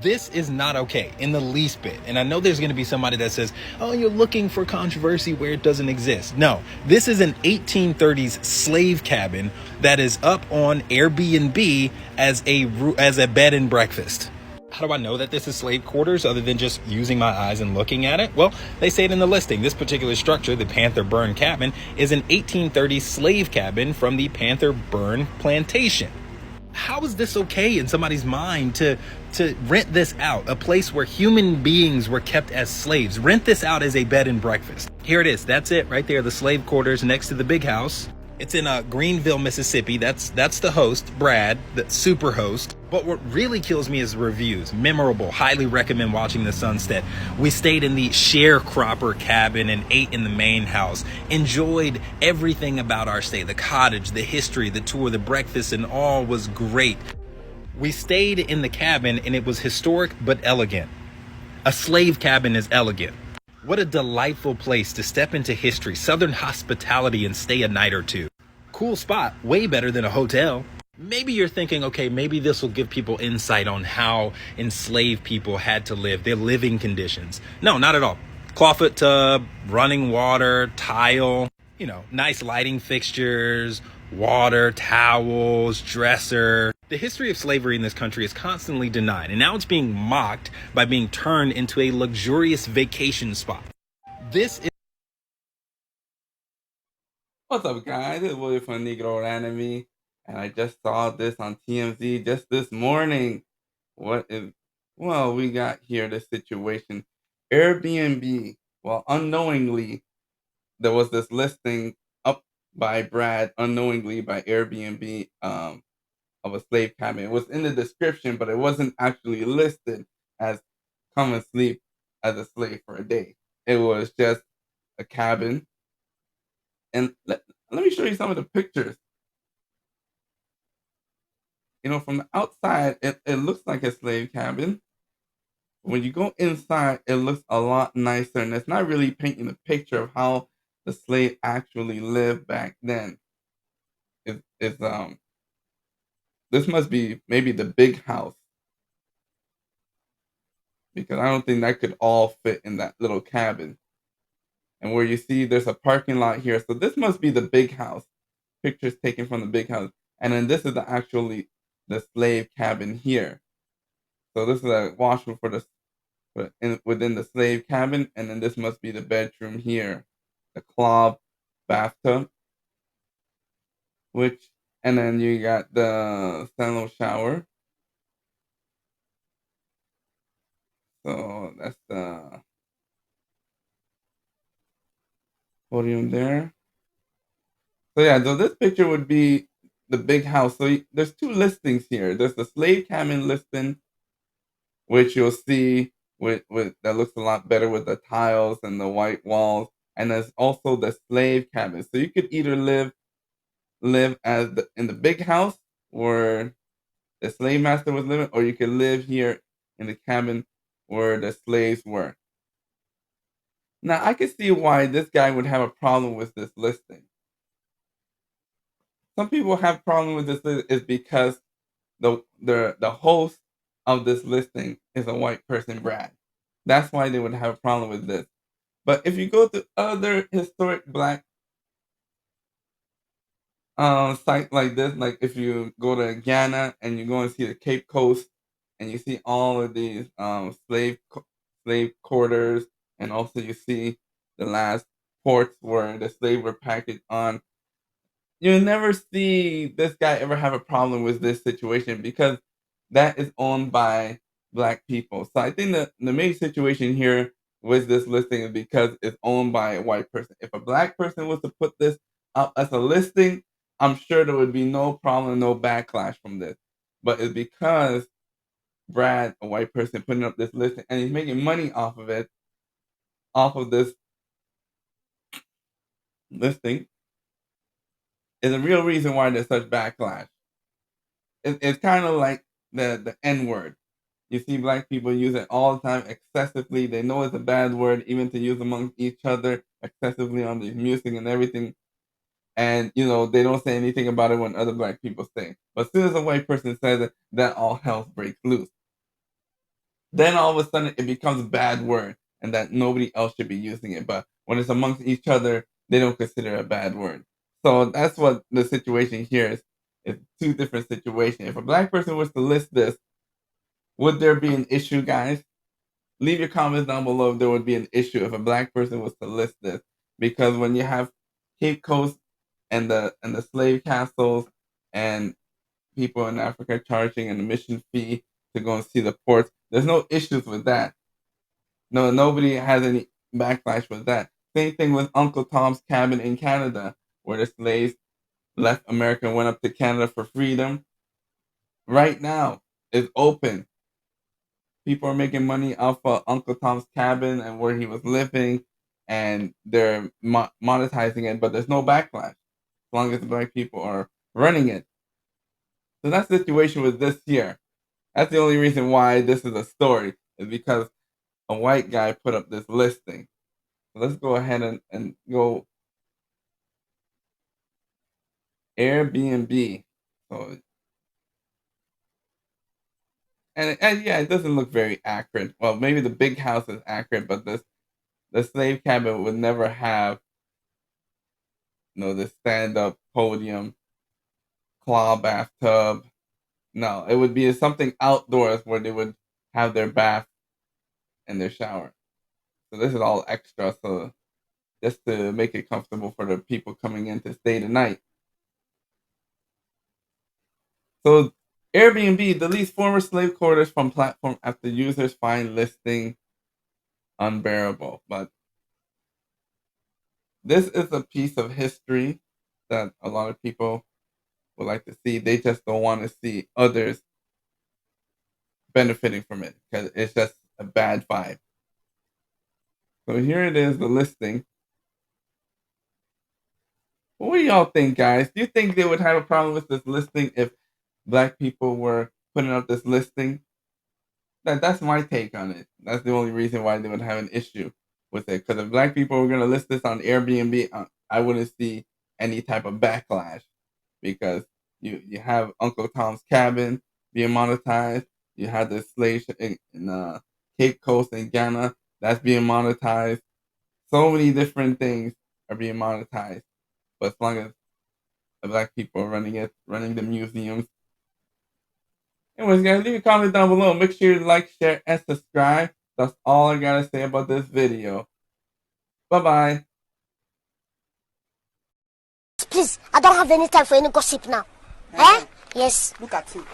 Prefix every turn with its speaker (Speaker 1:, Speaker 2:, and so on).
Speaker 1: This is not okay in the least bit. And I know there's going to be somebody that says, oh, you're looking for controversy where it doesn't exist. No, this is an 1830s slave cabin that is up on Airbnb as a bed and breakfast. How do I know that this is slave quarters other than just using my eyes and looking at it? Well, they say it in the listing. This particular structure, the Panther Burn Cabin, is an 1830s slave cabin from the Panther Burn Plantation. How is this okay in somebody's mind to rent this out, a place where human beings were kept as slaves? Rent this out as a bed and breakfast. Here it is. That's it right there, the slave quarters next to the big house. It's in Greenville, Mississippi. That's the host, Brad, the super host. But what really kills me is reviews. Memorable. Highly recommend watching the sunset. We stayed in the sharecropper cabin and ate in the main house. Enjoyed everything about our stay. The cottage, the history, the tour, the breakfast, and all was great. We stayed in the cabin and it was historic but elegant. A slave cabin is elegant. What a delightful place to step into history, Southern hospitality, and stay a night or two. Cool spot, way better than a hotel. Maybe you're thinking, okay, maybe this will give people insight on how enslaved people had to live, their living conditions. No, not at all. Clawfoot tub, running water, tile, nice lighting fixtures, water, towels, dresser. The history of slavery in this country is constantly denied, and now it's being mocked by being turned into a luxurious vacation spot. This is
Speaker 2: What's up, guys? It's William from Negro Anime, and I just saw this on TMZ just this morning. What is, well, we got here this situation. Airbnb, well, unknowingly, there was this listing up by Brad, unknowingly by Airbnb, of a slave cabin. It was in the description, but it wasn't actually listed as come and sleep as a slave for a day. It was just a cabin. And let me show you some of the pictures. From the outside, it looks like a slave cabin. When you go inside, it looks a lot nicer, and it's not really painting a picture of how the slave actually lived back then. It's this must be maybe the big house, because I don't think that could all fit in that little cabin. And where you see there's a parking lot here, so this must be the big house. Pictures taken from the big house, and then this is actually the slave cabin here. So this is a washroom within the slave cabin, and then this must be the bedroom here, the cloth bathtub, which, and then you got the standalone shower. So that's the podium there. So yeah, so this picture would be the big house. So there's two listings here. There's the slave cabin listing, which you'll see with that looks a lot better with the tiles and the white walls. And there's also the slave cabin. So you could either live in the big house where the slave master was living, or you could live here in the cabin where the slaves were. Now I can see why this guy would have a problem with this listing. Some people have problem with this is because the host of this listing is a white person, Brad. That's why they would have a problem with this. But if you go to other historic black sites like this, like if you go to Ghana and you go and see the Cape Coast, and you see all of these slave quarters, and also you see the last ports where the slaves were packaged on, you never see this guy ever have a problem with this situation, because that is owned by black people. So I think that the main situation here with this listing is because it's owned by a white person. If a black person was to put this up as a listing, I'm sure there would be no problem, no backlash from this. But it's because Brad, a white person, putting up this listing, and he's making money off of it, off of this listing, is a real reason why there's such backlash. It's kind of like the N word. You see black people use it all the time excessively. They know it's a bad word, even to use amongst each other excessively on the music and everything. And they don't say anything about it when other black people say. But as soon as a white person says it, that all hell breaks loose. then all of a sudden it becomes a bad word and that nobody else should be using it. But when it's amongst each other, they don't consider it a bad word. So that's what the situation here is. It's two different situations. If a black person was to list this, would there be an issue, guys? Leave your comments down below if there would be an issue if a black person was to list this. Because when you have Cape Coast and the slave castles and people in Africa charging an admission fee to go and see the ports, there's no issues with that. No, nobody has any backlash with that. Same thing with Uncle Tom's Cabin in Canada, where the slaves left America and went up to Canada for freedom. Right now, it's open. People are making money off of Uncle Tom's Cabin and where he was living, and they're monetizing it, but there's no backlash as long as the black people are running it. So that's the situation with this year. That's the only reason why this is a story, is because a white guy put up this listing. So let's go ahead and go Airbnb. So and yeah, it doesn't look very accurate. Well, maybe the big house is accurate, but the slave cabin would never have this stand up podium, claw bathtub. No, it would be something outdoors where they would have their bath and their shower. So this is all extra, so just to make it comfortable for the people coming in to stay the night. So Airbnb deletes former slave quarters from platform after users find listing unbearable. But this is a piece of history that a lot of people would like to see. They just don't want to see others benefiting from it because it's just a bad vibe. So here it is, the listing. What do y'all think, guys? Do you think they would have a problem with this listing if black people were putting up this listing? That's my take on it. That's the only reason why they would have an issue with it. Because if black people were going to list this on Airbnb, I wouldn't see any type of backlash because you have Uncle Tom's Cabin being monetized. You had the slave in Cape Coast in Ghana that's being monetized. So many different things are being monetized. But as long as the black people are running it, running the museums. Anyways, guys, leave a comment down below. Make sure you like, share, and subscribe. That's all I gotta say about this video. Bye-bye.
Speaker 3: Please, I don't have any time for any gossip now. Eh? Yes.
Speaker 4: Look at you.